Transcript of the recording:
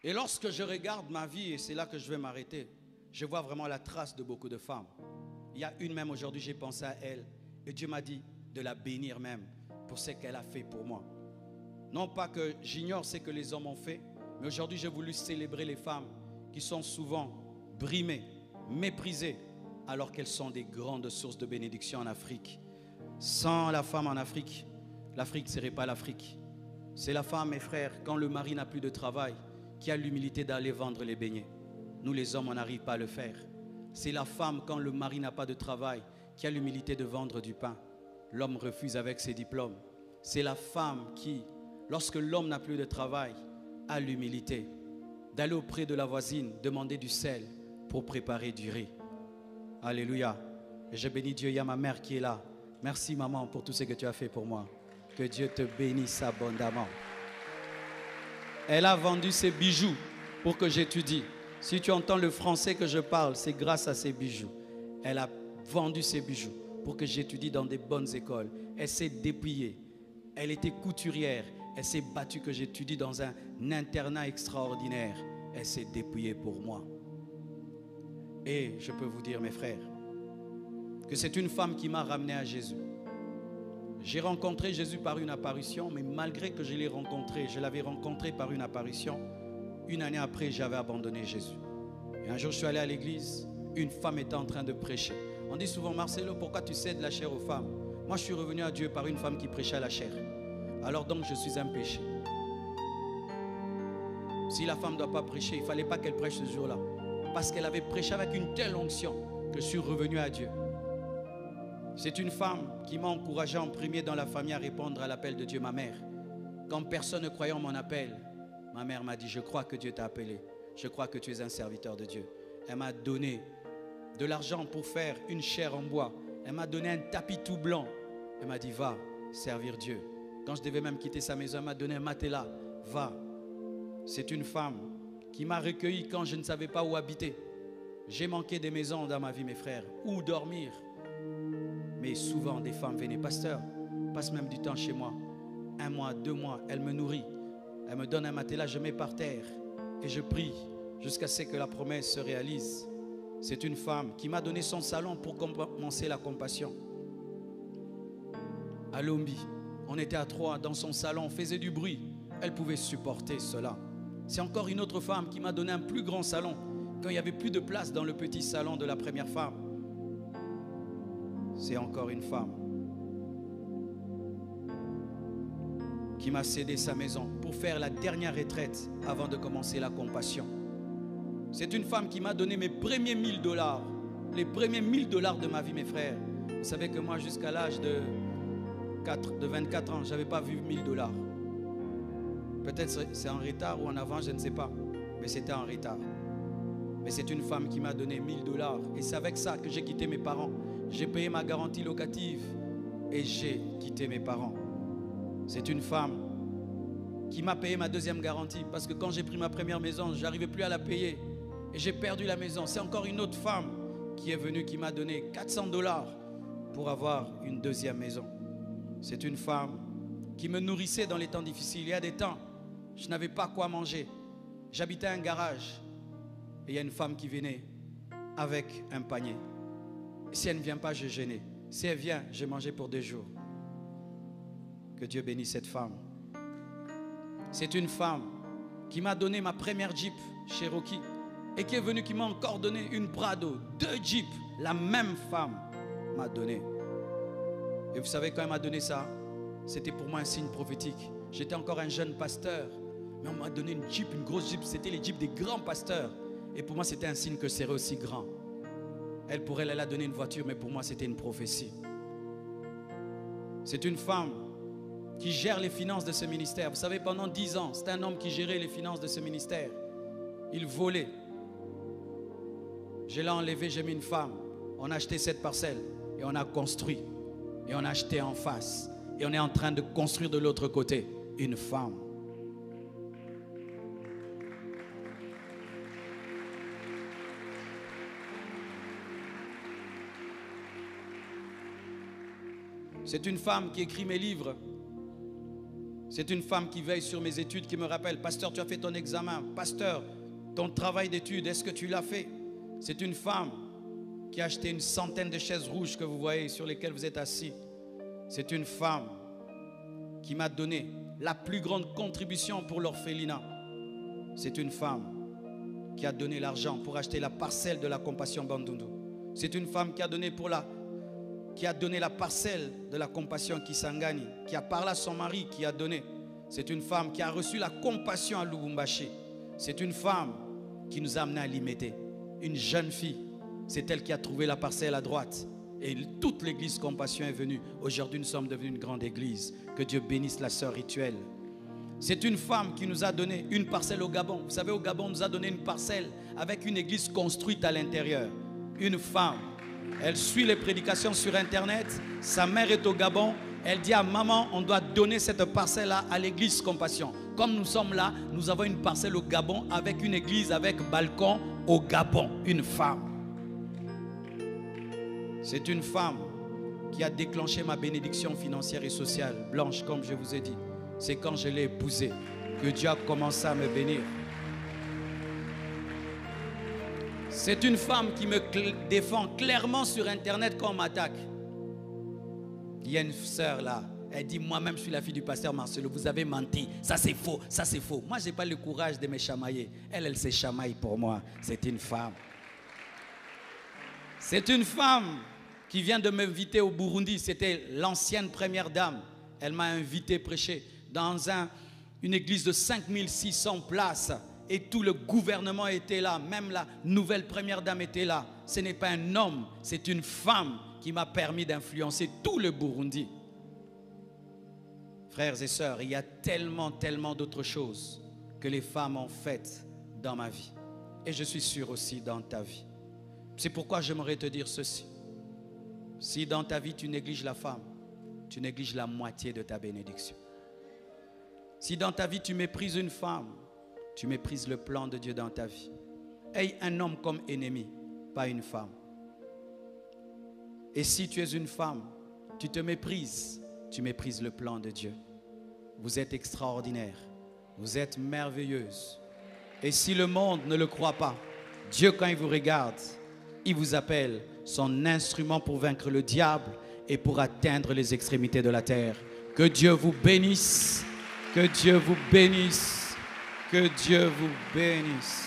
Et lorsque je regarde ma vie, et c'est là que je vais m'arrêter, je vois vraiment la trace de beaucoup de femmes. Il y a une même aujourd'hui, j'ai pensé à elle. Et Dieu m'a dit de la bénir même pour ce qu'elle a fait pour moi. Non pas que j'ignore ce que les hommes ont fait, mais aujourd'hui j'ai voulu célébrer les femmes qui sont souvent brimées, méprisées, alors qu'elles sont des grandes sources de bénédiction en Afrique. Sans la femme en Afrique, l'Afrique ne serait pas l'Afrique. C'est la femme, mes frères, quand le mari n'a plus de travail, qui a l'humilité d'aller vendre les beignets. Nous les hommes, on n'arrive pas à le faire. C'est la femme, quand le mari n'a pas de travail, qui a l'humilité de vendre du pain. L'homme refuse avec ses diplômes. C'est la femme qui, lorsque l'homme n'a plus de travail, a l'humilité d'aller auprès de la voisine, demander du sel pour préparer du riz. Alléluia. Et je bénis Dieu, il y a ma mère qui est là. Merci maman pour tout ce que tu as fait pour moi. Que Dieu te bénisse abondamment. Elle a vendu ses bijoux pour que j'étudie. Si tu entends le français que je parle, c'est grâce à ses bijoux. Elle a vendu ses bijoux pour que j'étudie dans des bonnes écoles. Elle s'est dépouillée. Elle était couturière. Elle s'est battue que j'étudie dans un internat extraordinaire. Elle s'est dépouillée pour moi. Et je peux vous dire, mes frères, que c'est une femme qui m'a ramené à Jésus. J'ai rencontré Jésus par une apparition, mais malgré que je l'ai rencontré, je l'avais rencontré par une apparition, une année après, j'avais abandonné Jésus. Et un jour, je suis allé à l'église, une femme était en train de prêcher. On dit souvent, Marcelo, pourquoi tu cèdes la chair aux femmes? Moi, je suis revenu à Dieu par une femme qui prêchait à la chair. Alors donc, je suis un péché. Si la femme ne doit pas prêcher, il ne fallait pas qu'elle prêche ce jour-là. Parce qu'elle avait prêché avec une telle onction que je suis revenu à Dieu. C'est une femme qui m'a encouragé en premier dans la famille à répondre à l'appel de Dieu, ma mère. Quand personne ne croyait en mon appel, ma mère m'a dit, je crois que Dieu t'a appelé. Je crois que tu es un serviteur de Dieu. Elle m'a donné de l'argent pour faire une chaire en bois. Elle m'a donné un tapis tout blanc. Elle m'a dit, va servir Dieu. Quand je devais même quitter sa maison, elle m'a donné un matelas. Va. C'est une femme qui m'a recueilli quand je ne savais pas où habiter. J'ai manqué des maisons dans ma vie, mes frères. Où dormir? Mais souvent, des femmes venaient, pasteur, passe même du temps chez moi. 1 mois, 2 mois, elle me nourrit. Elle me donne un matelas, je mets par terre. Et je prie jusqu'à ce que la promesse se réalise. C'est une femme qui m'a donné son salon pour commencer la compassion. À Lombi, on était à 3 dans son salon, on faisait du bruit. Elle pouvait supporter cela. C'est encore une autre femme qui m'a donné un plus grand salon quand il n'y avait plus de place dans le petit salon de la première femme. C'est encore une femme qui m'a cédé sa maison pour faire la dernière retraite avant de commencer la compassion. C'est une femme qui m'a donné mes premiers $1000, les premiers $1000 de ma vie, mes frères. Vous savez que moi, jusqu'à l'âge de 24 ans, je n'avais pas vu $1000. Peut-être c'est en retard ou en avant, je ne sais pas. Mais c'était en retard. Mais c'est une femme qui m'a donné $1000. Et c'est avec ça que j'ai quitté mes parents. J'ai payé ma garantie locative et j'ai quitté mes parents. C'est une femme qui m'a payé ma deuxième garantie parce que quand j'ai pris ma première maison, je n'arrivais plus à la payer et j'ai perdu la maison. C'est encore une autre femme qui est venue, qui m'a donné $400 pour avoir une deuxième maison. C'est une femme qui me nourrissait dans les temps difficiles. Il y a des temps, je n'avais pas quoi manger. J'habitais un garage et il y a une femme qui venait avec un panier. Si elle ne vient pas, je jeûnais. Si elle vient, je mangeais pour 2 jours. Que Dieu bénisse cette femme. C'est une femme qui m'a donné ma première Jeep Cherokee et qui est venue, qui m'a encore donné une Prado, 2 Jeeps. La même femme m'a donné. Et vous savez, quand elle m'a donné ça, c'était pour moi un signe prophétique. J'étais encore un jeune pasteur, mais on m'a donné une Jeep, une grosse Jeep. C'était les Jeeps des grands pasteurs. Et pour moi, c'était un signe que je serais aussi grand. Elle, pour elle, elle a donné une voiture, mais pour moi, c'était une prophétie. C'est une femme qui gère les finances de ce ministère. Vous savez, pendant 10 ans, c'est un homme qui gérait les finances de ce ministère. Il volait. Je l'ai enlevé, j'ai mis une femme. On a acheté cette parcelle et on a construit. Et on a acheté en face. Et on est en train de construire de l'autre côté une femme. C'est une femme qui écrit mes livres. C'est C'est une femme qui veille sur mes études, qui me rappelle, pasteur, tu as fait ton examen. Pasteur, ton travail d'études, est-ce que tu l'as fait? C'est une femme qui a acheté une centaine de chaises rouges que vous voyez sur lesquelles vous êtes assis. C'est une femme qui m'a donné la plus grande contribution pour l'orphelinat. C'est une femme qui a donné l'argent pour acheter la parcelle de la Compassion Bandundu. C'est une femme qui a donné la parcelle de la Compassion Kisangani, qui a parlé à son mari, qui a donné. C'est une femme qui a reçu la Compassion à Lubumbashi. C'est une femme qui nous a amenés à Limete. Une jeune fille, c'est elle qui a trouvé la parcelle à droite. Et toute l'église Compassion est venue. Aujourd'hui, nous sommes devenus une grande église. Que Dieu bénisse la sœur Rituelle. C'est une femme qui nous a donné une parcelle au Gabon. Vous savez, au Gabon, on nous a donné une parcelle avec une église construite à l'intérieur. Une femme. Elle suit les prédications sur Internet. Sa mère est au Gabon. Elle dit à maman, on doit donner cette parcelle-là à l'église Compassion. Comme nous sommes là, nous avons une parcelle au Gabon avec une église avec balcon au Gabon. Une femme. C'est une femme qui a déclenché ma bénédiction financière et sociale. Blanche, comme je vous ai dit. C'est quand je l'ai épousée que Dieu a commencé à me bénir. C'est une femme qui me défend clairement sur Internet quand on m'attaque. Il y a une sœur là, elle dit, moi-même je suis la fille du pasteur Marcelo, vous avez menti, ça c'est faux, ça c'est faux. Moi je n'ai pas le courage de me chamailler. Elle se chamaille pour moi. C'est une femme. C'est une femme qui vient de m'inviter au Burundi. C'était l'ancienne première dame. Elle m'a invité prêcher dans une église de 5600 places. Et tout le gouvernement était là. Même la nouvelle première dame était là. Ce n'est pas un homme, c'est une femme qui m'a permis d'influencer tout le Burundi. Frères et sœurs, il y a tellement d'autres choses que les femmes ont faites dans ma vie. Et je suis sûr aussi dans ta vie. C'est pourquoi j'aimerais te dire ceci. Si dans ta vie tu négliges la femme, tu négliges la moitié de ta bénédiction. Si dans ta vie tu méprises une femme, tu méprises le plan de Dieu dans ta vie. Aie un homme comme ennemi, pas une femme. Et si tu es une femme, tu te méprises, tu méprises le plan de Dieu. Vous êtes extraordinaire, vous êtes merveilleuse. Et si le monde ne le croit pas, Dieu quand il vous regarde, il vous appelle son instrument pour vaincre le diable et pour atteindre les extrémités de la terre. Que Dieu vous bénisse, que Dieu vous bénisse, que Dieu vous bénisse.